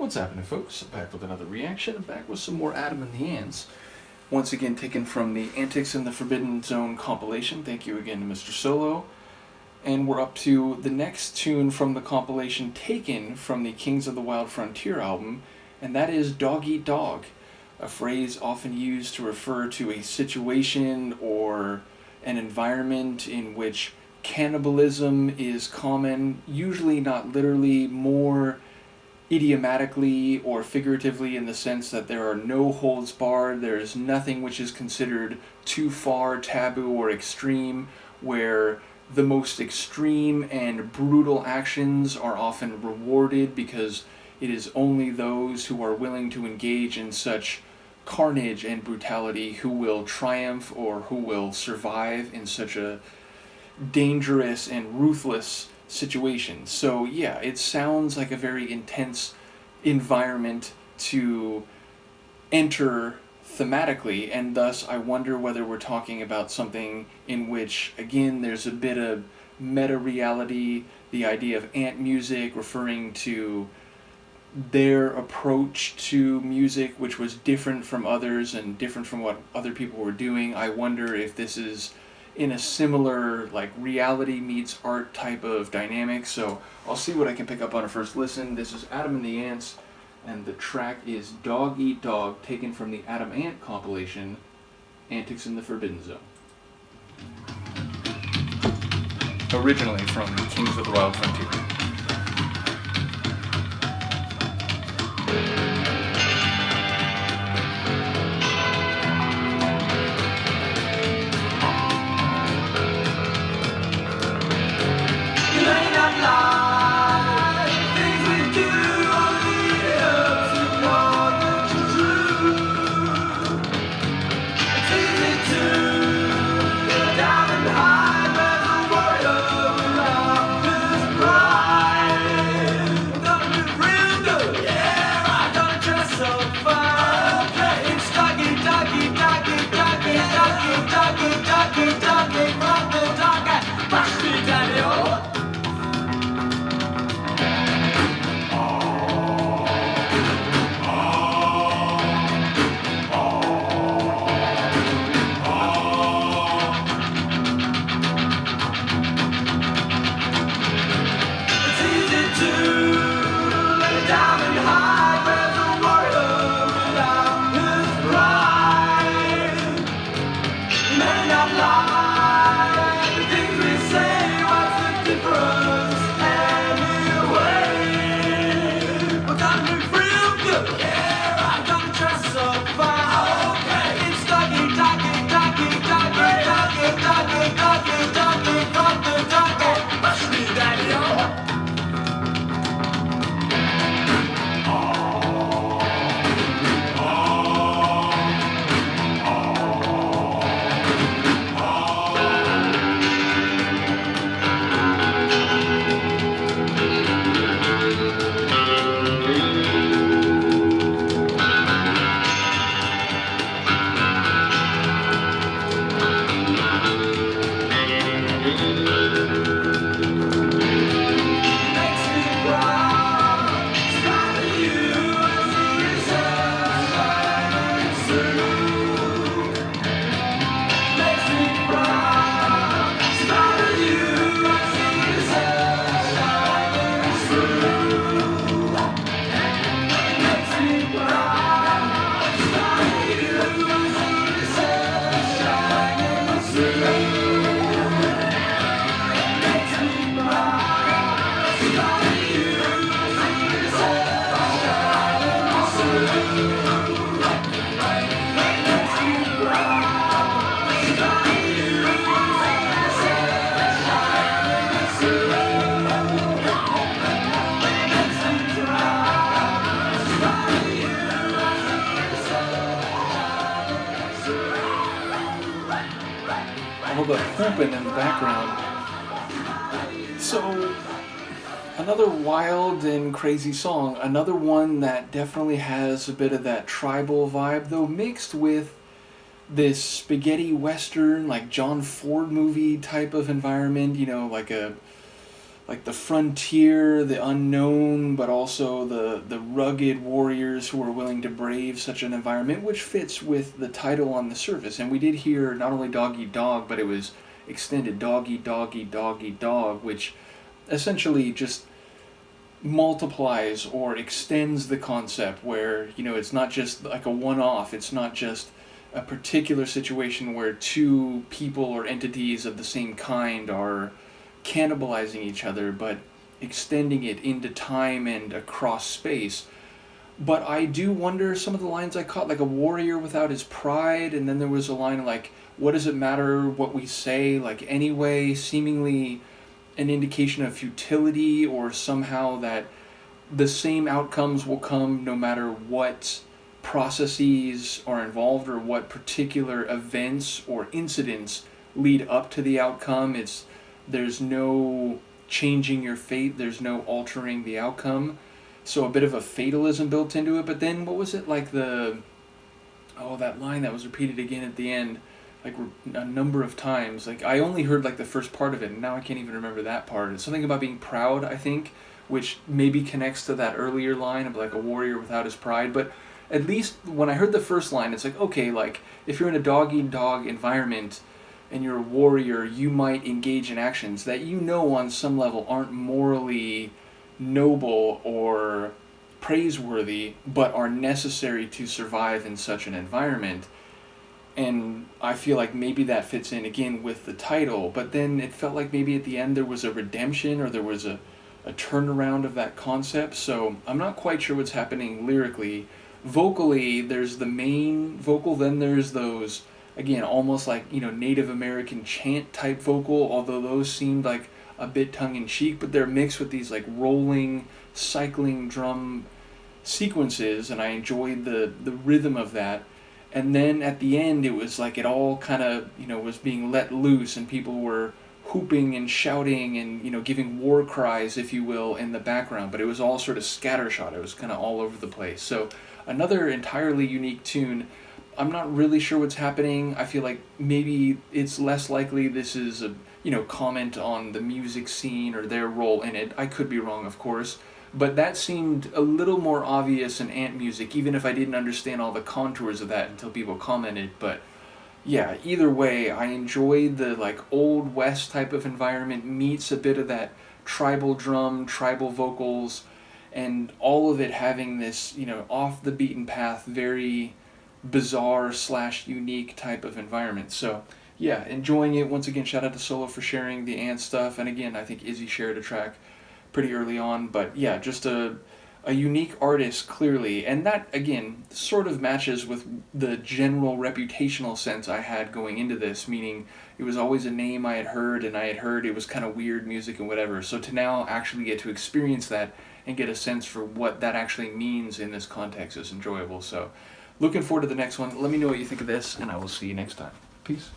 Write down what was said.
What's happening, folks? I'm back with another reaction. I'm back with some more Adam and the Ants. Once again, taken from the Antics in the Forbidden Zone compilation. Thank you again to Mr. Solo. And we're up to the next tune from the compilation taken from the Kings of the Wild Frontier album, and that is Dog Eat Dog, a phrase often used to refer to a situation or an environment in which cannibalism is common, usually not literally, more idiomatically or figuratively, in the sense that there are no holds barred, there's nothing which is considered too far, taboo, or extreme, where the most extreme and brutal actions are often rewarded because it is only those who are willing to engage in such carnage and brutality who will triumph or who will survive in such a dangerous and ruthless situation. So yeah, it sounds like a very intense environment to enter thematically, and thus I wonder whether we're talking about something in which, again, there's a bit of meta-reality, the idea of ant music referring to their approach to music, which was different from others and different from what other people were doing. I wonder if this is in a similar, like, reality meets art type of dynamic. So I'll see what I can pick up on a first listen. This is Adam and the Ants, and the track is Dog Eat Dog, taken from the Adam Ant compilation, Antics in the Forbidden Zone. Originally from Kings of the Wild Frontier. All the whooping in the background. So, another wild and crazy song. Another one that definitely has a bit of that tribal vibe, though mixed with this spaghetti western, like John Ford movie type of environment, you know, like a like the frontier, the unknown, but also the rugged warriors who are willing to brave such an environment, which fits with the title on the surface. And we did hear not only dog eat dog, but it was extended dog eat dog eat dog eat dog, which essentially just multiplies or extends the concept where, you know, it's not just like a one-off, it's not just a particular situation where two people or entities of the same kind are cannibalizing each other, but extending it into time and across space. But I do wonder, some of the lines I caught, like a warrior without his pride, and then there was a line like, what does it matter what we say, like anyway, seemingly an indication of futility, or somehow that the same outcomes will come no matter what processes are involved or what particular events or incidents lead up to the outcome. There's no changing your fate, there's no altering the outcome. So a bit of a fatalism built into it. But then what was it, like that line that was repeated again at the end, like a number of times. Like I only heard like the first part of it, and now I can't even remember that part. It's something about being proud, I think, which maybe connects to that earlier line of like a warrior without his pride. But at least when I heard the first line, it's like, okay, like if you're in a dog-eat-dog environment and you're a warrior, you might engage in actions that you know on some level aren't morally noble or praiseworthy, but are necessary to survive in such an environment. And I feel like maybe that fits in again with the title, but then it felt like maybe at the end there was a redemption, or there was a turnaround of that concept. So I'm not quite sure what's happening lyrically. Vocally, there's the main vocal, then there's those, again, almost like, you know, Native American chant type vocal, although those seemed like a bit tongue-in-cheek, but they're mixed with these like rolling, cycling drum sequences, and I enjoyed the rhythm of that. And then at the end, it was like it all kind of, you know, was being let loose, and people were whooping and shouting and, you know, giving war cries, if you will, in the background. But it was all sort of scattershot. It was kind of all over the place. So another entirely unique tune. I'm not really sure what's happening. I feel like maybe it's less likely this is a, you know, comment on the music scene or their role in it. I could be wrong, of course. But that seemed a little more obvious in Ant music, even if I didn't understand all the contours of that until people commented. But yeah, either way, I enjoyed the like Old West type of environment meets a bit of that tribal drum, tribal vocals, and all of it having this, you know, off the beaten path, very bizarre / unique type of environment. So yeah, enjoying it. Once again, shout out to Solo for sharing the Ant stuff. And again, I think Izzy shared a track pretty early on. But yeah, just a unique artist, clearly. And that, again, sort of matches with the general reputational sense I had going into this, meaning it was always a name I had heard, and I had heard it was kind of weird music and whatever. So to now actually get to experience that and get a sense for what that actually means in this context is enjoyable. So looking forward to the next one. Let me know what you think of this, and I will see you next time. Peace.